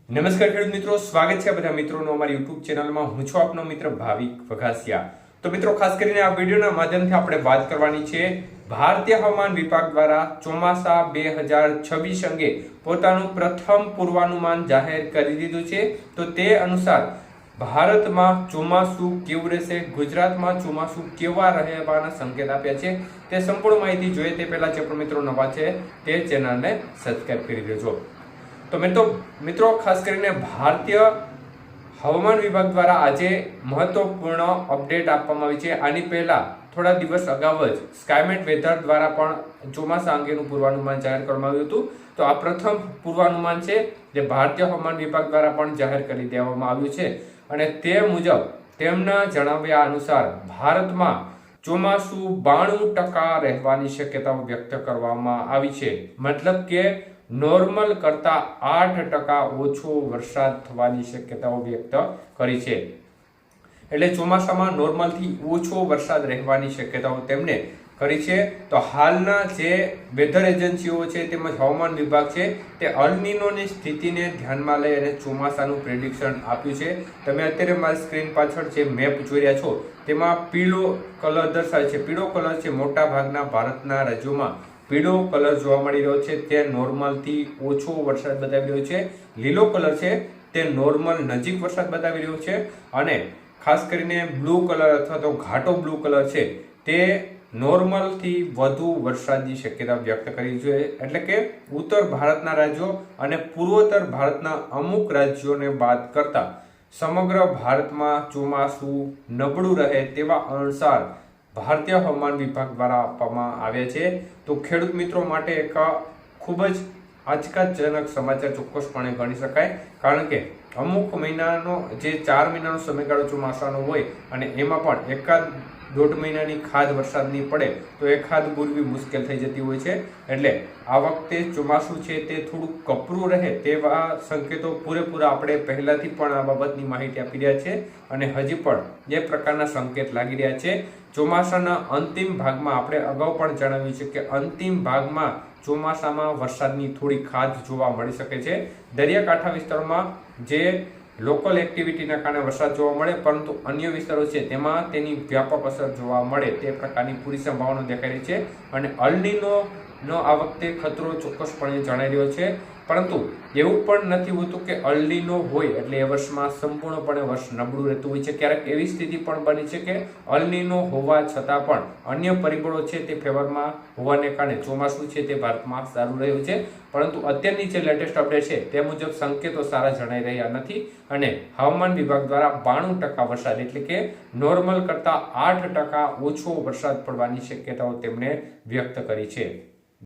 નમસ્કાર ખેડૂત મિત્રો, સ્વાગત છે બધા મિત્રોનો અમારી YouTube ચેનલમાં। હું છું આપનો મિત્ર ભાવિક વઘાસિયા। તો મિત્રો, ખાસ કરીને આ વિડિયોના માધ્યમથી આપણે વાત કરવાની છે ભારતીય હવામાન વિભાગ દ્વારા ચોમાસા 2026 અંગે પોતાનું પ્રથમ પૂર્વાનુમાન જાહેર કરી દીધું છે। તો તે અનુસાર ભારતમાં ચોમાસું કેવું રહેશે, ગુજરાતમાં ચોમાસું કેવા રહેવાના સંકેત આપ્યા છે, તે સંપૂર્ણ માહિતી જોઈએ તે પહેલા જે પણ મિત્રો નવા છે તે ચેનલને સબસ્ક્રાઇબ કરી દેજો। તો મિત્રો ખાસ કરીને ભારતીય હવામાન વિભાગ દ્વારા આજે મહત્વપૂર્ણ અપડેટ આપવામાં આવી છે। આની પહેલા થોડા દિવસ અગાઉ જ સ્કાયમેટ વેધર દ્વારા પણ ચોમાસા અંગેનું પૂર્વાનુમાન જાહેર કરવામાં આવ્યું હતું। તો આ પ્રથમ પૂર્વાનુમાન છે જે ભારતીય હવામાન વિભાગ દ્વારા પણ જાહેર કરી દેવામાં આવ્યું છે અને તે મુજબ તેમના જણાવ્યા અનુસાર ભારતમાં ચોમાસું 92% રહેવાની શક્યતાઓ વ્યક્ત કરવામાં આવી છે। મતલબ કે નોર્મલ કરતા 8% ઓછો વરસાદ થવાની શક્યતાઓ વ્યક્ત કરી છે। એટલે ચોમાસામાં નોર્મલથી ઓછો વરસાદ રહેવાની શક્યતાઓ તેમણે કરી છે। તો હાલના જે વેધર એજન્સીઓ છે તેમજ હવામાન વિભાગ છે તે અલ નીનોની સ્થિતિને ધ્યાનમાં લઈ અને ચોમાસાનું પ્રેડિક્શન આપ્યું છે। તમે અત્યારે મારી સ્ક્રીન પાછળ જે મેપ જોઈ રહ્યા છો તેમાં પીળો કલર દર્શાવે છે। પીળો કલર છે મોટા ભાગના ભારતના રાજ્યોમાં પીળો કલર જોવા મળી રહ્યો છે, તે નોર્મલથી ઓછો વરસાદ બતાવી રહ્યો છે। લીલો કલર છે તે નોર્મલ નજીક વરસાદ બતાવી રહ્યો છે અને ખાસ કરીને બ્લુ કલર અથવા તો ઘાટો બ્લુ કલર છે તે નોર્મલથી વધુ વરસાદની શક્યતા વ્યક્ત કરી છે। એટલે કે ઉત્તર ભારતના રાજ્યો અને પૂર્વોત્તર ભારતના અમુક રાજ્યોને બાદ કરતા સમગ્ર ભારતમાં ચોમાસું નબળું રહે તેવા અનુસાર ભારતીય હવામાન વિભાગ દ્વારા આપવામાં આવ્યા છે। તો ખેડૂત મિત્રો માટે એક ખૂબ જ આંચકાજનક સમાચાર ચોક્કસપણે ગણી શકાય, કારણ કે અમુક મહિનાનો જે 4 મહિનાનો સમયગાળો ચોમાસાનો હોય અને એમાં પણ એકાદ 1.5 મહિનાની ખાધ વરસાદની પડે તો એ ખાધ પૂરવી મુશ્કેલ થઈ જતી હોય છે। એટલે આ વખતે ચોમાસું છે તે થોડું કપરું રહે તેવા સંકેતો પૂરેપૂરા આપણે પહેલાથી પણ આ બાબતની માહિતી આપી રહ્યા છે અને હજી પણ એ પ્રકારના સંકેત લાગી રહ્યા છે। ચોમાસાના અંતિમ ભાગમાં આપણે અગાઉ પણ જણાવ્યું છે કે અંતિમ ભાગમાં ચોમાસામાં વરસાદની થોડી ખાધ જોવા મળી શકે છે। દરિયાકાંઠા વિસ્તારોમાં જે લોકલ એક્ટિવિટીના કારણે વરસાદ જોવા મળે, પરંતુ અન્ય વિસ્તારો છે તેમાં તેની વ્યાપક અસર જોવા મળે તે પ્રકારની પૂરી સંભાવના દેખાઈ રહી છે અને અલ નીનોનો આ વખતે ખતરો ચોક્કસપણે જણાઈ રહ્યો છે। પરંતુ એવું પણ નથી હોતું કે અલ નીનો હોય એટલે એ વર્ષમાં સંપૂર્ણપણે વર્ષ નબળું રહેતું હોય છે। ક્યારેક એવી સ્થિતિ પણ બની છે કે અલ નીનો હોવા છતાં પણ અન્ય પરિબળો છે તે ફેવરમાં હોવાને કારણે ચોમાસું છે તે ભારતમાં સારું રહ્યું છે। પરંતુ અત્યારની જે લેટેસ્ટ અપડેટ છે તે મુજબ સંકેતો સારા જણાઈ રહ્યા નથી અને હવામાન વિભાગ દ્વારા 92% વરસાદ એટલે કે નોર્મલ કરતા 8% ઓછો વરસાદ પડવાની શક્યતાઓ તેમણે વ્યક્ત કરી છે।